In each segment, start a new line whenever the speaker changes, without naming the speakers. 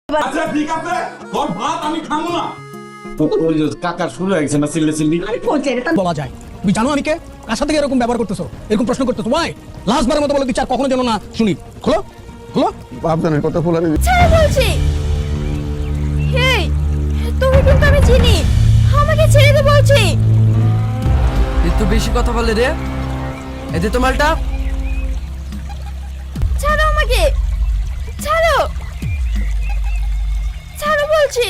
আচ্ছা ঠিক আছে, তোর ভাত আমি খাবো না।
কাকার শুরু হয়ে গেছে না চিল্লে চিল্লি
বলা যায়। তুমি জানো আমি কে, কার সাথে এরকম ব্যবহার করতেছো, এরকম প্রশ্ন করতেছো? ওয়াই লাস্টবারের মতো বলে দিচ্ছি, আর কখনো যেন না শুনি। খোলো খোলো।
বাপজানের কথা ফুলারে
ছেড়ে বলছি। হেই, তুমি কিন্তু আমি চিনি, আমাকে ছেড়ে দে বলছি।
একটু বেশি কথা বলে রে। এতে তো মালটা।
ছাড়ো আমাকে, ছাড়ো, ছাড়ো বলছি।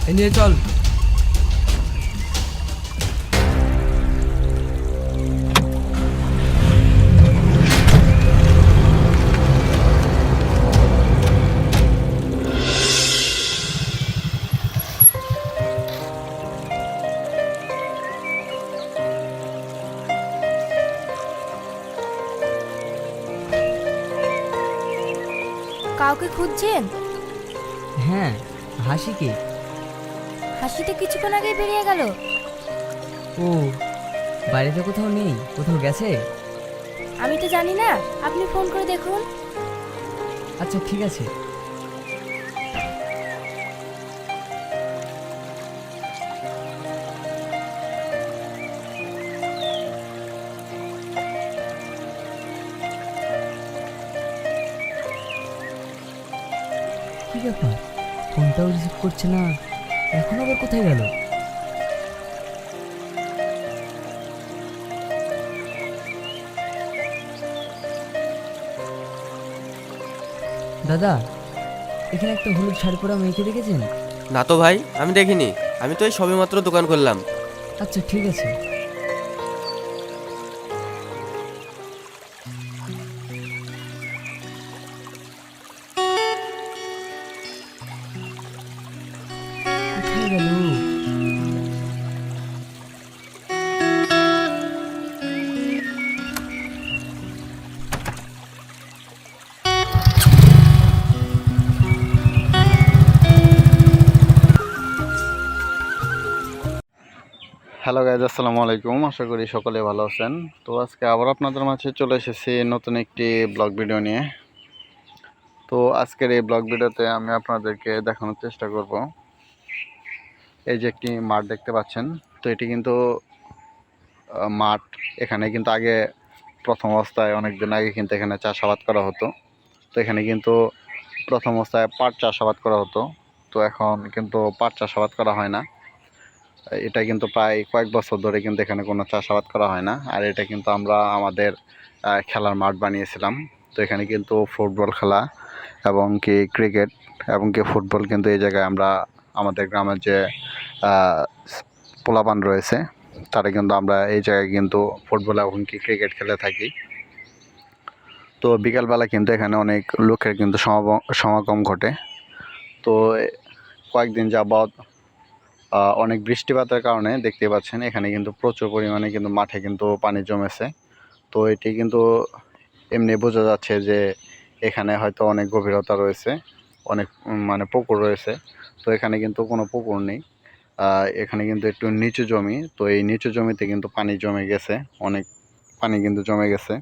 এ নিয়ে চল।
কাউকে খুঁজছেন?
হ্যাঁ, হাসিকে।
হাসিতে কিছুক্ষণ আগে বেরিয়ে গেল।
ও বাড়িতে কোথাও নেই, কোথাও গেছে?
আমি তো জানি না, আপনি ফোন করে দেখুন।
আচ্ছা ঠিক আছে। কি ব্যাপার, ফোনটাও রিসিভ করছে না, এখন আবার কোথায় গেল? দাদা, এখানে একটা হলুদ শাড়ি পরা মেয়েকে দেখেছেন?
না তো ভাই, আমি দেখিনি। আমি তো এই সবেমাত্র দোকান করলাম।
আচ্ছা ঠিক আছে। কোথায় গেল?
হ্যালো গাইজ, আসসালামু আলাইকুম। আশা করি সকলে ভালো আছেন। তো আজকে আবার আপনাদের মাঝে চলে এসেছি নতুন একটি ব্লগ ভিডিও নিয়ে। তো আজকের এই ব্লগ ভিডিওতে আমি আপনাদেরকে দেখানোর চেষ্টা করব, এই যে একটি মাঠ দেখতে পাচ্ছেন। তো এটি কিন্তু মাঠ। এখানে কিন্তু আগে প্রথম অবস্থায় অনেকদিন আগে কিন্তু এখানে চাষাবাদ করা হতো। তো এখানে কিন্তু প্রথম অবস্থায় পাট চাষাবাদ করা হতো। তো এখন কিন্তু পাট চাষাবাদ করা হয় না। এটা কিন্তু প্রায় কয়েক বছর ধরে কিন্তু এখানে কোনো চাষাবাদ করা হয় না। আর এটা কিন্তু আমরা আমাদের খেলার মাঠ বানিয়েছিলাম। তো এখানে কিন্তু ফুটবল খেলা এবং কি ক্রিকেট এবং কি ফুটবল কিন্তু এই জায়গায় আমরা আমাদের গ্রামের যে পোলাপান রয়েছে তারা কিন্তু আমরা এই জায়গায় কিন্তু ফুটবল এবং কি ক্রিকেট খেলে থাকি। তো বিকালবেলা কিন্তু এখানে অনেক লোকের কিন্তু সমাগম ঘটে। তো কয়েকদিন যাবৎ অনেক বৃষ্টিপাতের কারণে দেখতে পাচ্ছেন এখানে কিন্তু প্রচুর পরিমাণে কিন্তু মাঠে কিন্তু পানি জমেছে। তো এটি কিন্তু এমনি বোঝা যাচ্ছে যে এখানে হয়তো অনেক গভীরতা রয়েছে, অনেক মানে পুকুর রয়েছে। তো এখানে কিন্তু কোনো পুকুর নেই, এখানে কিন্তু একটু নিচু জমি। তো এই নিচু জমিতে কিন্তু পানি জমে গেছে, অনেক পানি কিন্তু জমে গেছে,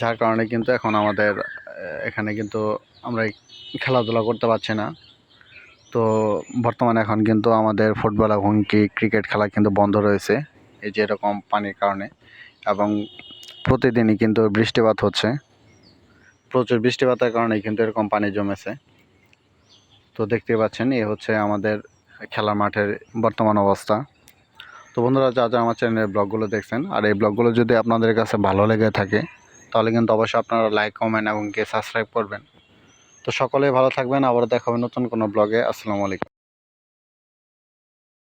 যার কারণে কিন্তু এখন আমাদের এখানে কিন্তু আমরা খেলাধুলা করতে পারছি না। তো বর্তমানে এখন কিন্তু আমাদের ফুটবল এবং কি ক্রিকেট খেলা কিন্তু বন্ধ রয়েছে এই যে এরকম পানির কারণে। এবং প্রতিদিনই কিন্তু বৃষ্টিপাত হচ্ছে, প্রচুর বৃষ্টিপাতের কারণে কিন্তু এরকম পানি জমেছে। তো দেখতে পাচ্ছেন এই হচ্ছে আমাদের খেলার মাঠের বর্তমান অবস্থা। তো বন্ধুরা, যা যা আমার চ্যানেলের ব্লগগুলো দেখছেন আর এই ব্লগগুলো যদি আপনাদের কাছে ভালো লেগে থাকে তাহলে কিন্তু অবশ্যই আপনারা লাইক, কমেন্ট এবং কি সাবস্ক্রাইব করবেন। তো সকলেই ভালো থাকবেন, আবার দেখা হবে নতুন কোনো ব্লগে। আসসালামু আলাইকুম।